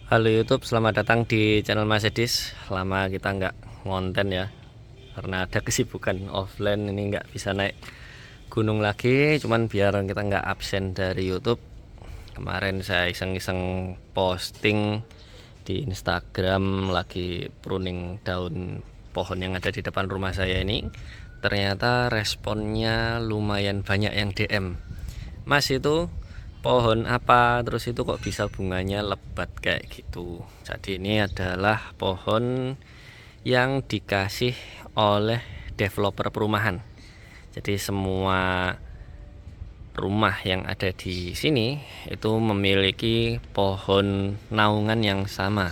Halo YouTube, selamat datang di channel Mas Edis. Lama kita nggak ngonten ya, karena ada kesibukan offline ini nggak bisa naik gunung lagi. Cuman biar kita nggak absen dari YouTube, kemarin saya iseng-iseng posting di Instagram lagi pruning daun pohon yang ada di depan rumah saya ini. Ternyata responnya lumayan banyak yang DM. Mas, itu pohon apa, terus itu kok bisa bunganya lebat kayak gitu. Jadi ini adalah pohon yang dikasih oleh developer perumahan. Jadi semua rumah yang ada di sini itu memiliki pohon naungan yang sama,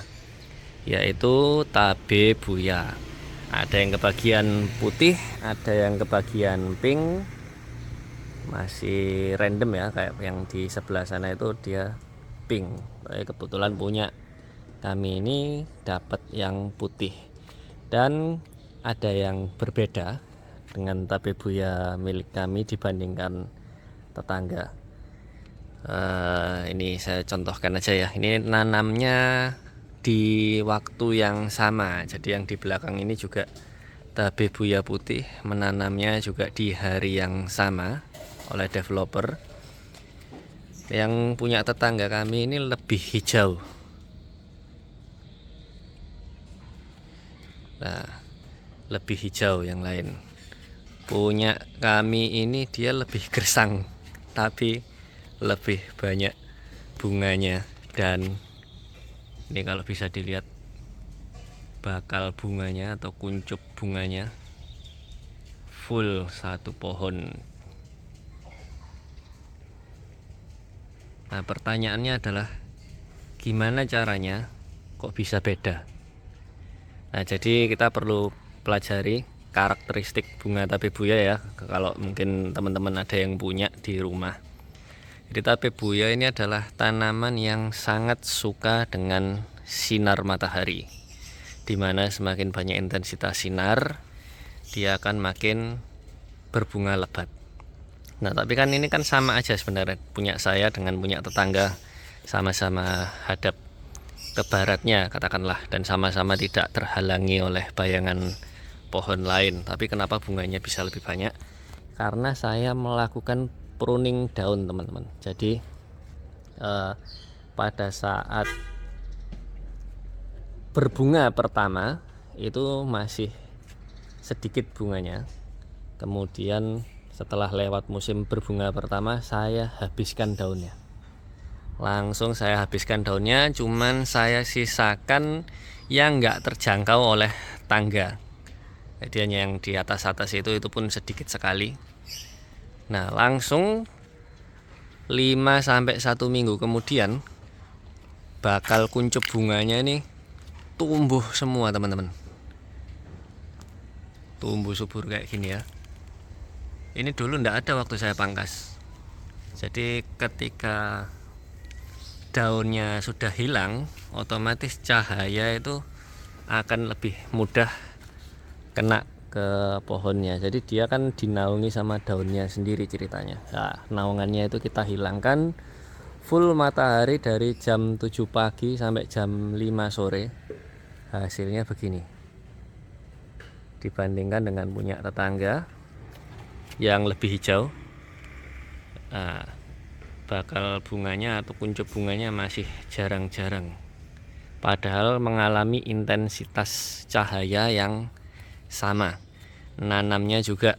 yaitu tabe buya. Ada yang kebagian putih, ada yang kebagian pink, masih random ya, kayak yang di sebelah sana itu dia pink. Kebetulan punya kami ini dapat yang putih, dan ada yang berbeda dengan tabebuya milik kami dibandingkan tetangga. Ini saya contohkan aja ya, ini nanamnya di waktu yang sama. Jadi yang di belakang ini juga tabebuya putih, menanamnya juga di hari yang sama oleh developer. Yang punya tetangga kami ini lebih hijau. Nah, lebih hijau yang lain. Punya kami ini dia lebih gersang, tapi lebih banyak bunganya. Dan ini kalau bisa dilihat bakal bunganya atau kuncup bunganya full satu pohon. Nah, pertanyaannya adalah gimana caranya kok bisa beda? Nah, jadi kita perlu pelajari karakteristik bunga tabebuya ya, kalau mungkin teman-teman ada yang punya di rumah. Jadi tabebuya ini adalah tanaman yang sangat suka dengan sinar matahari, dimana semakin banyak intensitas sinar, dia akan makin berbunga lebat. Nah, tapi kan ini kan sama aja sebenarnya, punya saya dengan punya tetangga sama-sama hadap ke baratnya katakanlah, dan sama-sama tidak terhalangi oleh bayangan pohon lain. Tapi kenapa bunganya bisa lebih banyak? Karena saya melakukan pruning daun, teman-teman. Jadi pada saat berbunga pertama itu masih sedikit bunganya. Kemudian setelah lewat musim berbunga pertama, saya habiskan daunnya. Langsung saya habiskan daunnya, cuman saya sisakan yang nggak terjangkau oleh tangga. Jadi hanya yang di atas-atas itu pun sedikit sekali. Nah, langsung 5-1 minggu kemudian bakal kuncup bunganya ini tumbuh semua, teman-teman. Tumbuh subur kayak gini ya. Ini dulu ndak ada waktu saya pangkas. Jadi ketika daunnya sudah hilang, otomatis cahaya itu akan lebih mudah kena ke pohonnya. Jadi dia kan dinaungi sama daunnya sendiri ceritanya. Nah, naungannya itu kita hilangkan, full matahari dari jam 7 pagi sampai jam 5 sore. Hasilnya begini. Dibandingkan dengan punya tetangga yang lebih hijau, nah, bakal bunganya atau kuncup bunganya masih jarang-jarang, padahal mengalami intensitas cahaya yang sama, nanamnya juga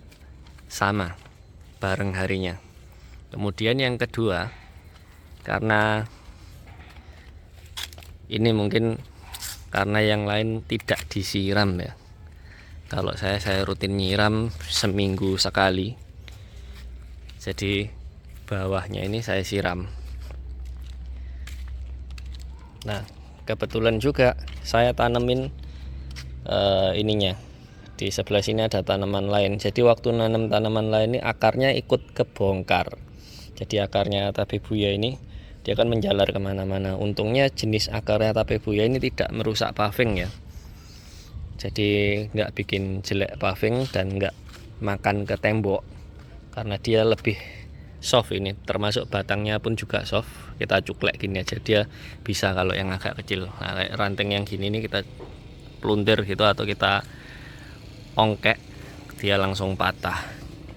sama bareng harinya. Kemudian yang kedua, karena ini mungkin karena yang lain tidak disiram ya. Kalau saya rutin nyiram seminggu sekali. Jadi bawahnya ini saya siram. Nah, kebetulan juga saya tanemin ininya. Di sebelah sini ada tanaman lain. Jadi waktu nanam tanaman lain ini akarnya ikut kebongkar. Jadi akarnya tabebuya ini dia akan menjalar kemana-mana. Untungnya jenis akarnya tabebuya ini tidak merusak paving ya. Jadi nggak bikin jelek paving dan nggak makan ke tembok, karena dia lebih soft ini, termasuk batangnya pun juga soft. Kita cuklek gini aja dia bisa kalau yang agak kecil. Nah, kayak ranting yang gini ini kita peluntir gitu atau kita ongkek, dia langsung patah.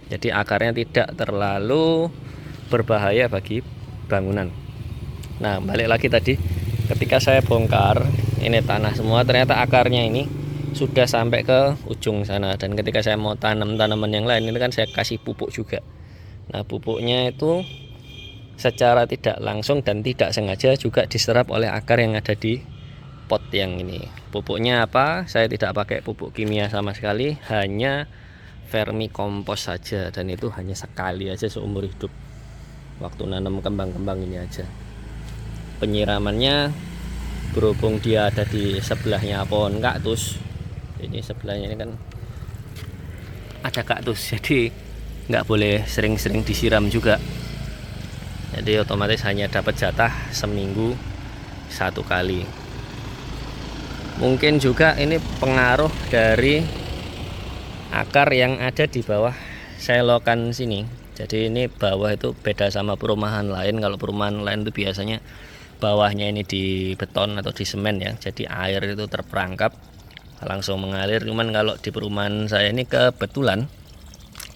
Jadi akarnya tidak terlalu berbahaya bagi bangunan. Nah, balik lagi tadi, ketika saya bongkar ini tanah semua, ternyata akarnya ini sudah sampai ke ujung sana. Dan ketika saya mau tanam tanaman yang lain, ini kan saya kasih pupuk juga. Nah, pupuknya itu secara tidak langsung dan tidak sengaja juga diserap oleh akar yang ada di pot yang ini. Pupuknya apa? Saya tidak pakai pupuk kimia sama sekali, hanya vermikompos saja, dan itu hanya sekali aja seumur hidup waktu nanam kembang-kembang ini aja. Penyiramannya berhubung dia ada di sebelahnya pohon kaktus, ini sebelahnya ini kan ada kaktus, jadi nggak boleh sering-sering disiram juga. Jadi otomatis hanya dapat jatah seminggu 1 kali. Mungkin juga ini pengaruh dari akar yang ada di bawah selokan sini. Jadi ini bawah itu beda sama perumahan lain. Kalau perumahan lain itu biasanya bawahnya ini di beton atau di semen ya. Jadi air itu terperangkap langsung mengalir. Cuman kalau di perumahan saya ini kebetulan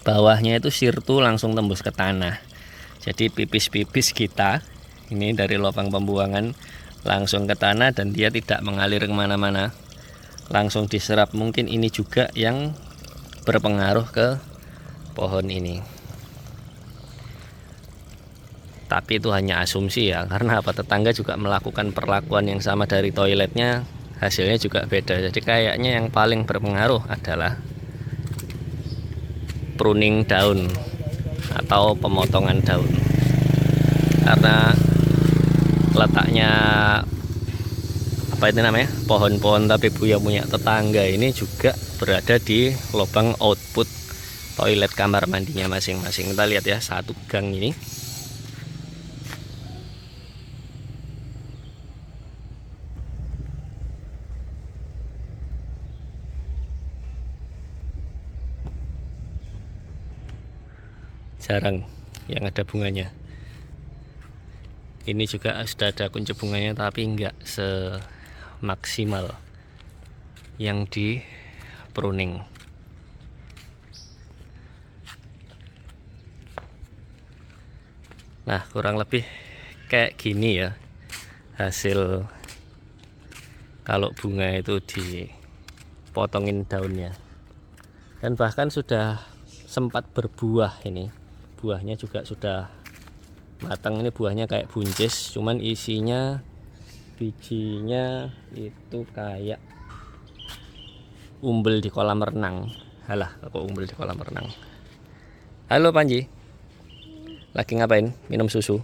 bawahnya itu sirtu langsung tembus ke tanah. Jadi pipis-pipis kita ini dari lubang pembuangan langsung ke tanah dan dia tidak mengalir kemana-mana, langsung diserap. Mungkin ini juga yang berpengaruh ke pohon ini. Tapi itu hanya asumsi ya, karena apa, tetangga juga melakukan perlakuan yang sama dari toiletnya, hasilnya juga beda. Jadi kayaknya yang paling berpengaruh adalah pruning daun atau pemotongan daun, karena letaknya apa itu namanya, pohon-pohon tapi buya punya tetangga ini juga berada di lubang output toilet kamar mandinya masing-masing. Kita lihat ya, satu gang ini jarang yang ada bunganya. Ini juga sudah ada kuncup bunganya, tapi enggak semaksimal yang di pruning. Nah, kurang lebih kayak gini ya hasil kalau bunga itu dipotongin daunnya. Dan bahkan sudah sempat berbuah ini. Buahnya juga sudah matang, ini buahnya kayak buncis, cuman isinya bijinya itu kayak umbel di kolam renang. Halah, kok umbel di kolam renang. Halo Panji, lagi ngapain? Minum susu.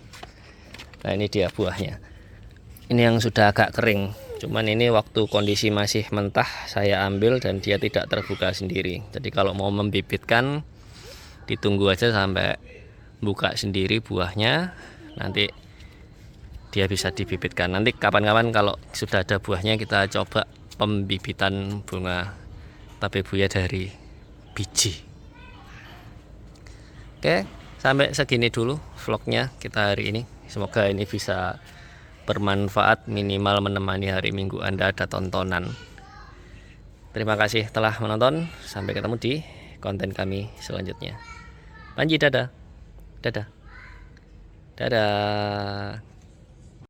Nah, ini dia buahnya. Ini yang sudah agak kering, cuman ini waktu kondisi masih mentah saya ambil dan dia tidak terbuka sendiri. Jadi kalau mau membibitkan ditunggu aja sampai buka sendiri buahnya, nanti dia bisa dibibitkan. Nanti kapan-kapan kalau sudah ada buahnya kita coba pembibitan bunga tabebuya dari biji. Oke, sampai segini dulu vlognya kita hari ini. Semoga ini bisa bermanfaat, minimal menemani hari Minggu Anda ada tontonan. Terima kasih telah menonton. Sampai ketemu di konten kami selanjutnya. Panji, dadah. Dadah. Dadah.